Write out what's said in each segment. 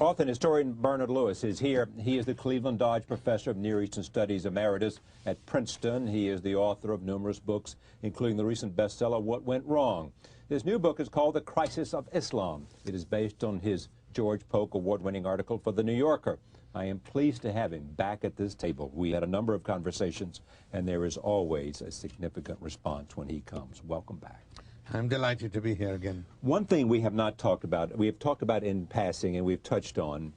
Author and historian Bernard Lewis is here. He is the Cleveland Dodge Professor of Near Eastern Studies Emeritus at Princeton. He is the author of numerous books, including the recent bestseller, What Went Wrong. His new book is called The Crisis of Islam. It is based on his George Polk award-winning article for The New Yorker. I am pleased to have him back at this table. We had a number of conversations, and there is always a significant response when he comes. Welcome back. I'm delighted to be here again. One thing we have not talked about, we have talked about in passing and we've touched on,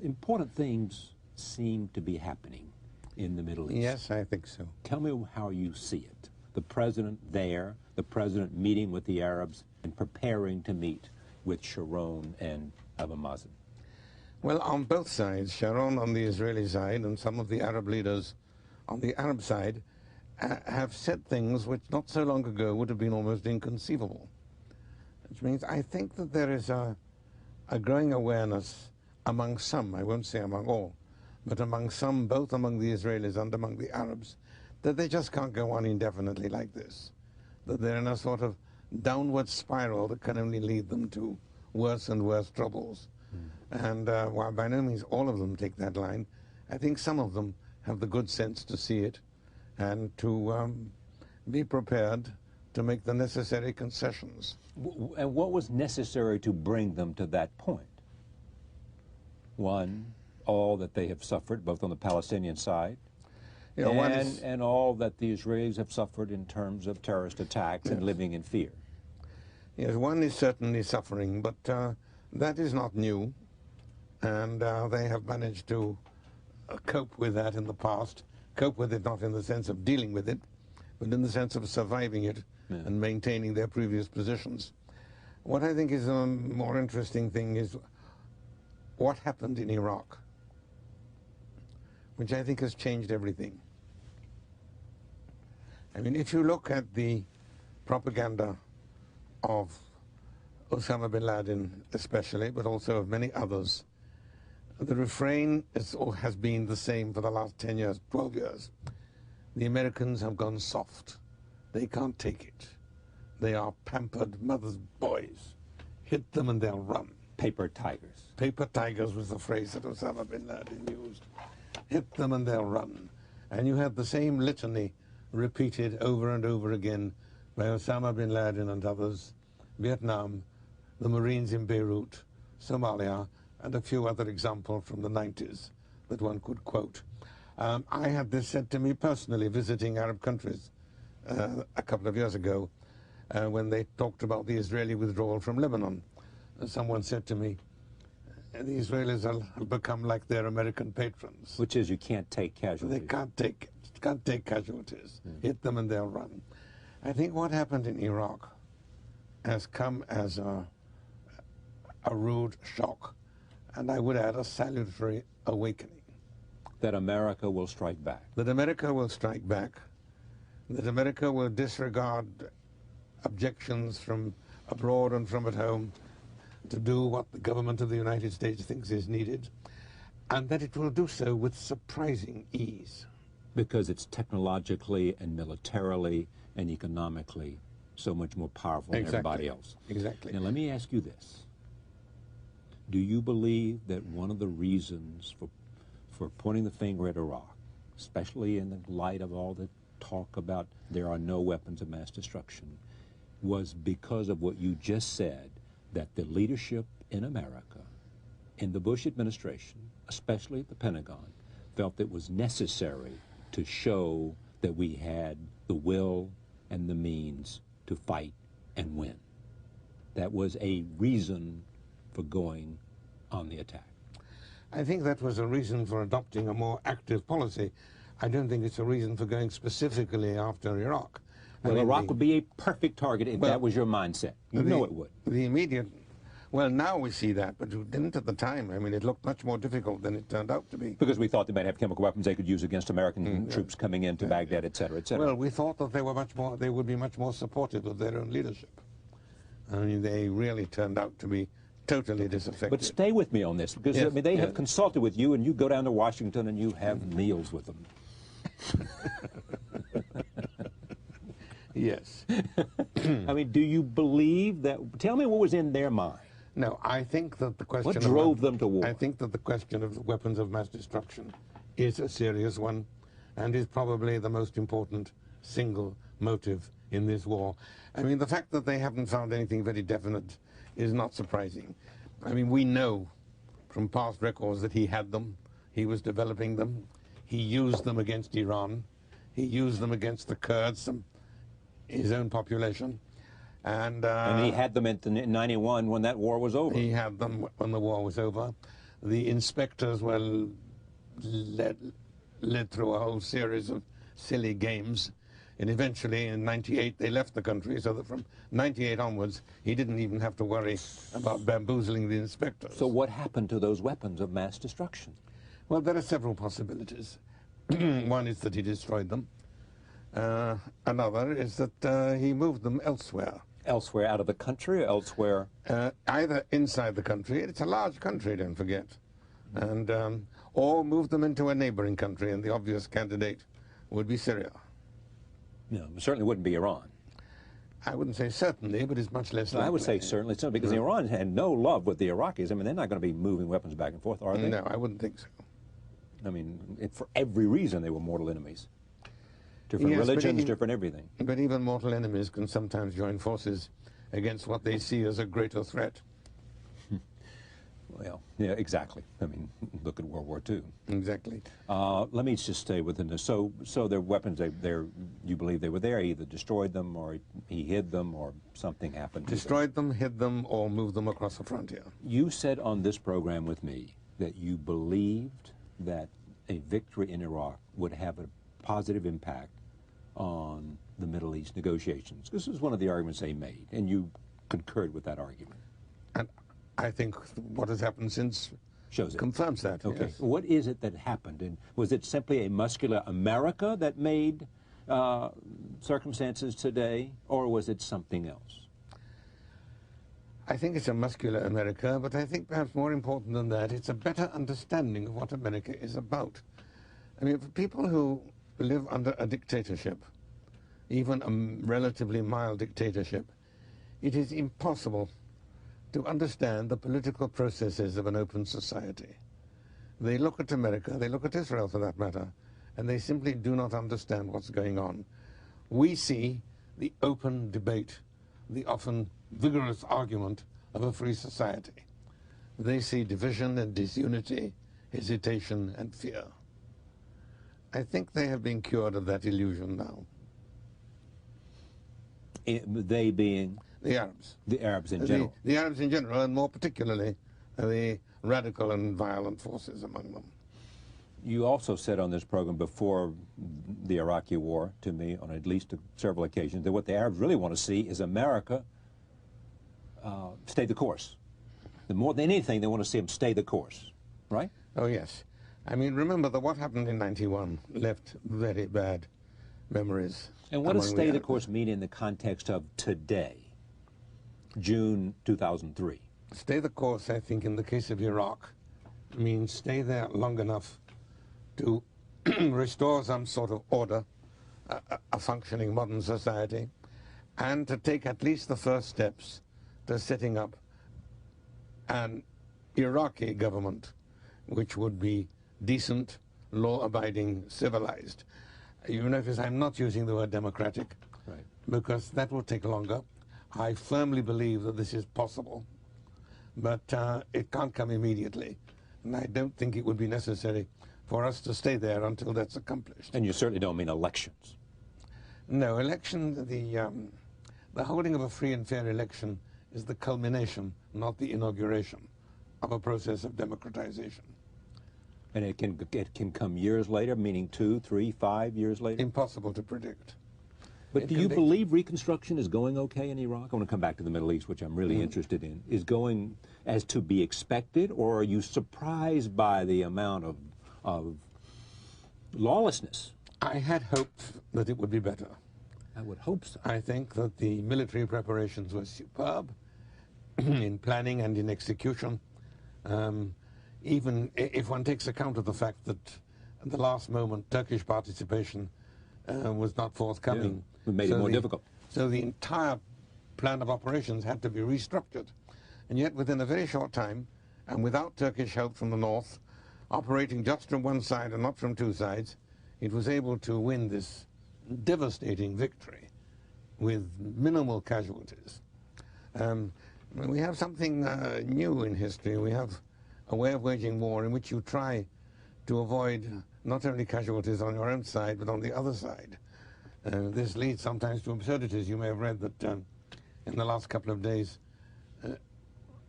important things seem to be happening in the Middle East. Yes, I think so. Tell me how you see it. The president there, the president meeting with the Arabs and preparing to meet with Sharon and Abu Mazen. Well, on both sides, Sharon on the Israeli side and some of the Arab leaders on the Arab side, have said things which not so long ago would have been almost inconceivable. Which means I think that there is a growing awareness among some, I won't say among all, but among some, both among the Israelis and among the Arabs, that they just can't go on indefinitely like this. That they're in a sort of downward spiral that can only lead them to worse and worse troubles. And while by no means all of them take that line, I think some of them have the good sense to see it and to be prepared to make the necessary concessions. And what was necessary to bring them to that point? One, all that they have suffered, both on the Palestinian side, and all that the Israelis have suffered in terms of terrorist attacks and living in fear. Yes, one is certainly suffering, but that is not new, and they have managed to cope with that in the past. Cope with it not in the sense of dealing with it, but in the sense of surviving it and maintaining their previous positions. What I think is a more interesting thing is what happened in Iraq, which I think has changed everything. I mean, if you look at the propaganda of Osama bin Laden especially, but also of many others, the refrain has been the same for the last 10 years, 12 years. The Americans have gone soft. They can't take it. They are pampered mother's boys. Hit them and they'll run. Paper tigers. Paper tigers was the phrase that Osama bin Laden used. Hit them and they'll run. And you have the same litany repeated over and over again by Osama bin Laden and others, Vietnam, the Marines in Beirut, Somalia, and a few other examples from the 90s that one could quote. I had this said to me personally visiting Arab countries a couple of years ago when they talked about the Israeli withdrawal from Lebanon. Someone said to me, the Israelis have become like their American patrons. Which is you can't take casualties. They can't take casualties. Hit them and they'll run. I think what happened in Iraq has come as a rude shock, and I would add a salutary awakening. That America will strike back. That America will strike back. That America will disregard objections from abroad and from at home to do what the government of the United States thinks is needed, and that it will do so with surprising ease. Because it's technologically and militarily and economically so much more powerful than everybody else. Exactly. Now let me ask you this. Do you believe that one of the reasons for pointing the finger at Iraq, especially in the light of all the talk about there are no weapons of mass destruction, was because of what you just said, that the leadership in America, in the Bush administration, especially at the Pentagon, felt it was necessary to show that we had the will and the means to fight and win? That was a reason for going on the attack. I think that was a reason for adopting a more active policy. I don't think it's a reason for going specifically after Iraq. Well, Iraq would be a perfect target if that was your mindset. You know it would. The immediate, well, now we see that, but we didn't at the time. I mean, it looked much more difficult than it turned out to be. Because we thought they might have chemical weapons they could use against American troops coming into Baghdad, et cetera, et cetera. Well, we thought that they would be much more supportive of their own leadership. I mean, they really turned out to be totally disaffected. But stay with me on this, because I mean, they have consulted with you, and you go down to Washington and you have meals with them. Yes. I mean, do you believe that? Tell me what was in their mind. No, I think that the question What drove them to war? I think that the question of weapons of mass destruction is a serious one and is probably the most important single motive in this war. I mean, the fact that they haven't found anything very definite is not surprising. I mean, we know from past records that he had them, he was developing them, he used them against Iran, he used them against the Kurds, his own population. And he had them in 91 when that war was over. He had them when the war was over. The inspectors were led through a whole series of silly games. And eventually, in 98, they left the country, so that from 98 onwards, he didn't even have to worry about bamboozling the inspectors. So what happened to those weapons of mass destruction? Well, there are several possibilities. One is that he destroyed them. Another is that he moved them elsewhere. Elsewhere out of the country or elsewhere? Either inside the country, it's a large country, don't forget, and or moved them into a neighboring country, and the obvious candidate would be Syria. No, it certainly wouldn't be Iran. I wouldn't say certainly, but it's much less likely. I would say certainly so, because Iran had no love with the Iraqis. I mean, they're not going to be moving weapons back and forth, are they? No, I wouldn't think so. I mean, for every reason, they were mortal enemies. Different religions, different everything. But even mortal enemies can sometimes join forces against what they see as a greater threat. Well, yeah, exactly. I mean, look at World War II. Exactly. Let me just stay within this. So their weapons, you believe they were there, either destroyed them or he hid them or something happened to them. Destroyed them, hid them, or moved them across the frontier. You said on this program with me that you believed that a victory in Iraq would have a positive impact on the Middle East negotiations. This is one of the arguments they made, and you concurred with that argument. And I think what has happened since shows it. Confirms that. Okay. Yes. What is it that happened? And was it simply a muscular America that made circumstances today, or was it something else? I think it's a muscular America, but I think perhaps more important than that, it's a better understanding of what America is about. I mean, for people who live under a dictatorship, even a relatively mild dictatorship, it is impossible to understand the political processes of an open society. They look at America, they look at Israel for that matter, and they simply do not understand what's going on. We see the open debate, the often vigorous argument of a free society. They see division and disunity, hesitation and fear. I think they have been cured of that illusion now. They being? The Arabs. The Arabs in general. The Arabs in general, and more particularly the radical and violent forces among them. You also said on this program before the Iraqi war to me on at least several occasions that what the Arabs really want to see is America stay the course. More than anything, they want to see them stay the course, right? Oh, yes. I mean, remember that what happened in 91 left very bad memories. And what does stay the course mean in the context of today, June 2003? Stay the course, I think, in the case of Iraq, means stay there long enough to restore some sort of order, a functioning modern society, and to take at least the first steps to setting up an Iraqi government which would be decent, law-abiding, civilized. You notice I'm not using the word democratic, right, because that will take longer. I firmly believe that this is possible, but it can't come immediately. And I don't think it would be necessary for us to stay there until that's accomplished. And you certainly don't mean elections. No, election, the holding of a free and fair election is the culmination, not the inauguration, of a process of democratization. And it can come years later, meaning 2, 3, 5 years later? Impossible to predict. But do you believe Reconstruction is going okay in Iraq? I want to come back to the Middle East, which I'm really interested in. Is going as to be expected, or are you surprised by the amount of lawlessness? I had hoped that it would be better. I would hope so. I think that the military preparations were superb in planning and in execution. Even if one takes account of the fact that at the last moment Turkish participation was not forthcoming. Yeah, it made it more difficult. So the entire plan of operations had to be restructured. And yet within a very short time, and without Turkish help from the north, operating just from one side and not from two sides, it was able to win this devastating victory with minimal casualties. We have something new in history. We have a way of waging war in which you try to avoid not only casualties on your own side, but on the other side. This leads sometimes to absurdities. You may have read that in the last couple of days,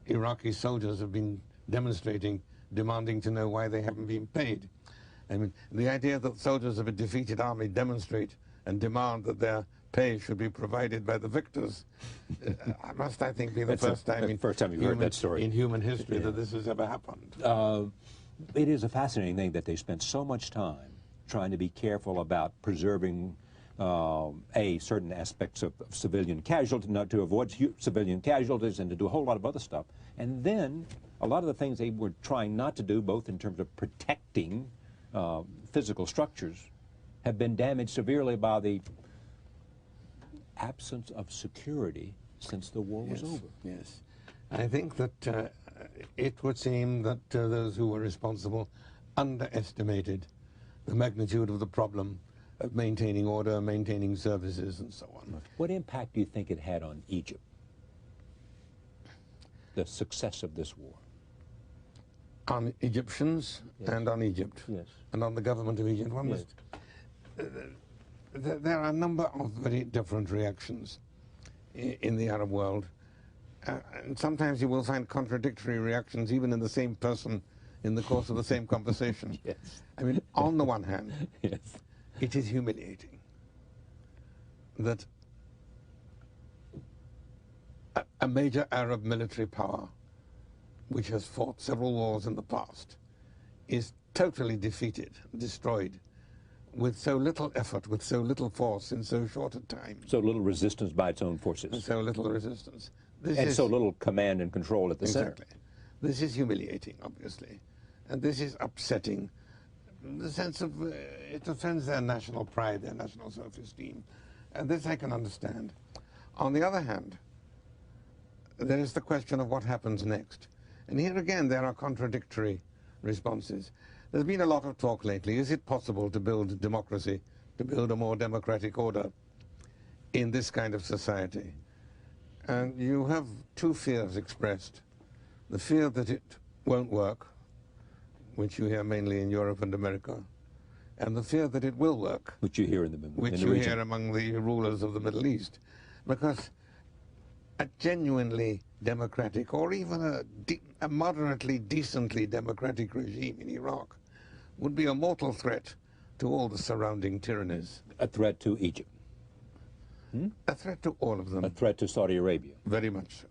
Iraqi soldiers have been demonstrating, demanding to know why they haven't been paid. I mean, the idea that soldiers of a defeated army demonstrate and demand that their pay should be provided by the victors must, I think, be the first time you've heard that story in human history that this has ever happened. It is a fascinating thing that they spent so much time trying to be careful about preserving certain aspects of civilian casualties, not to avoid civilian casualties, and to do a whole lot of other stuff. And then a lot of the things they were trying not to do, both in terms of protecting physical structures, have been damaged severely by the absence of security since the war was over. Yes. I think that it would seem that those who were responsible underestimated the magnitude of the problem of maintaining order, maintaining services, and so on. What impact do you think it had on Egypt, the success of this war? On Egyptians and on Egypt, and on the government of Egypt. There are a number of very different reactions in the Arab world. And sometimes you will find contradictory reactions even in the same person in the course of the same conversation. I mean, on the one hand, it is humiliating that a major Arab military power, which has fought several wars in the past, is totally defeated, destroyed, with so little effort, with so little force in so short a time. So little resistance by its own forces. And so little resistance. And so little command and control at the center. This is humiliating, obviously. And this is upsetting in the sense of it offends their national pride, their national self-esteem. And this I can understand. On the other hand, there is the question of what happens next. And here again, there are contradictory responses. There's been a lot of talk lately. Is it possible to build democracy, to build a more democratic order in this kind of society? And you have two fears expressed. The fear that it won't work, which you hear mainly in Europe and America, and the fear that it will work, which you hear in the which you hear among the rulers of the Middle East. Because a genuinely democratic, or even a moderately, decently democratic regime in Iraq would be a mortal threat to all the surrounding tyrannies. A threat to Egypt? A threat to all of them. A threat to Saudi Arabia? Very much so.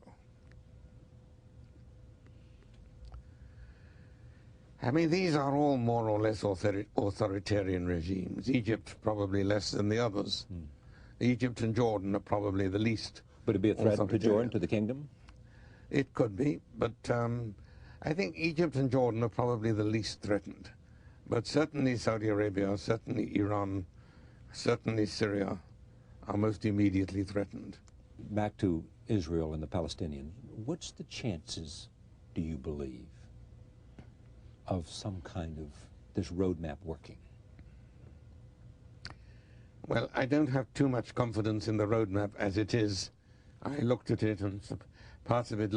I mean, these are all more or less authoritarian regimes. Egypt probably less than the others. Egypt and Jordan are probably the least. Would it be a threat to Jordan, to the kingdom? It could be, but I think Egypt and Jordan are probably the least threatened. But certainly Saudi Arabia, certainly Iran, certainly Syria are most immediately threatened. Back to Israel and the Palestinians, what's the chances, do you believe, of some kind of this roadmap working? Well, I don't have too much confidence in the roadmap as it is. I looked at it, and parts of it